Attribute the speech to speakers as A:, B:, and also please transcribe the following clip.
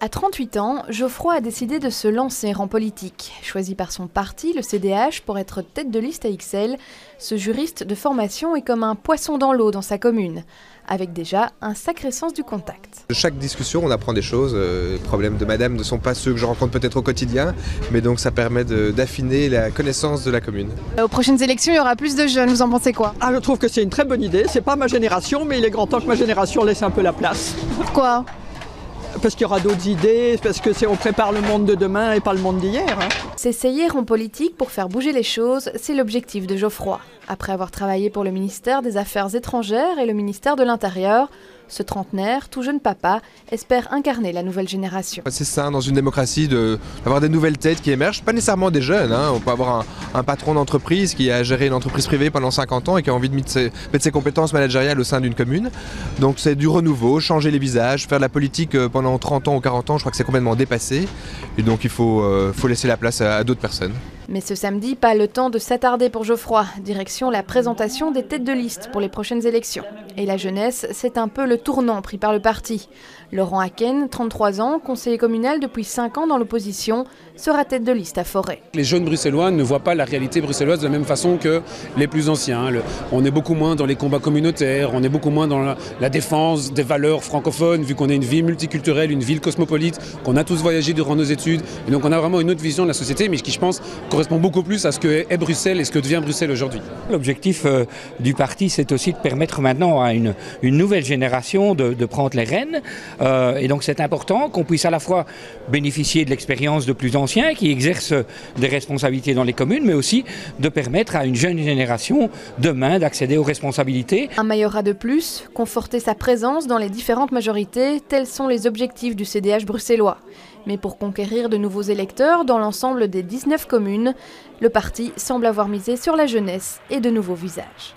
A: À 38 ans, Geoffroy a décidé de se lancer en politique. Choisi par son parti, le CDH, pour être tête de liste à Ixelles, ce juriste de formation est comme un poisson dans l'eau dans sa commune, avec déjà un sacré sens du contact.
B: De chaque discussion, on apprend des choses. Les problèmes de madame ne sont pas ceux que je rencontre peut-être au quotidien, mais donc ça permet d'affiner la connaissance de la commune.
A: Aux prochaines élections, il y aura plus de jeunes, vous en pensez quoi?
C: Je trouve que c'est une très bonne idée. C'est pas ma génération, mais il est grand temps que ma génération laisse un peu la place.
A: Pourquoi?
C: Parce qu'il y aura d'autres idées, parce que on prépare le monde de demain et pas le monde d'hier.
A: S'essayer en politique pour faire bouger les choses, c'est l'objectif de Geoffroy. Après avoir travaillé pour le ministère des Affaires étrangères et le ministère de l'Intérieur, ce trentenaire, tout jeune papa, espère incarner la nouvelle génération.
B: C'est sain dans une démocratie d'avoir des nouvelles têtes qui émergent, pas nécessairement des jeunes. On peut avoir un patron d'entreprise qui a géré une entreprise privée pendant 50 ans et qui a envie de mettre ses compétences managériales au sein d'une commune. Donc c'est du renouveau, changer les visages, faire de la politique pendant 30 ans ou 40 ans, je crois que c'est complètement dépassé. Et donc il faut laisser la place à d'autres personnes.
A: Mais ce samedi, pas le temps de s'attarder pour Geoffroy. Direction la présentation des têtes de liste pour les prochaines élections. Et la jeunesse, c'est un peu le tournant pris par le parti. Laurent Haken, 33 ans, conseiller communal depuis 5 ans dans l'opposition, sera tête de liste à Forêt.
D: Les jeunes bruxellois ne voient pas la réalité bruxelloise de la même façon que les plus anciens. On est beaucoup moins dans les combats communautaires, on est beaucoup moins dans la défense des valeurs francophones, vu qu'on est une ville multiculturelle, une ville cosmopolite, qu'on a tous voyagé durant nos études. Et donc on a vraiment une autre vision de la société, mais qui, je pense, correspond beaucoup plus à ce que est Bruxelles et ce que devient Bruxelles aujourd'hui.
E: L'objectif du parti, c'est aussi de permettre maintenant à une nouvelle génération de prendre les rênes. Et donc c'est important qu'on puisse à la fois bénéficier de l'expérience de plus anciens qui exercent des responsabilités dans les communes, mais aussi de permettre à une jeune génération demain d'accéder aux responsabilités.
A: Un majorat de plus, conforter sa présence dans les différentes majorités, tels sont les objectifs du CDH bruxellois. Mais pour conquérir de nouveaux électeurs dans l'ensemble des 19 communes, le parti semble avoir misé sur la jeunesse et de nouveaux visages.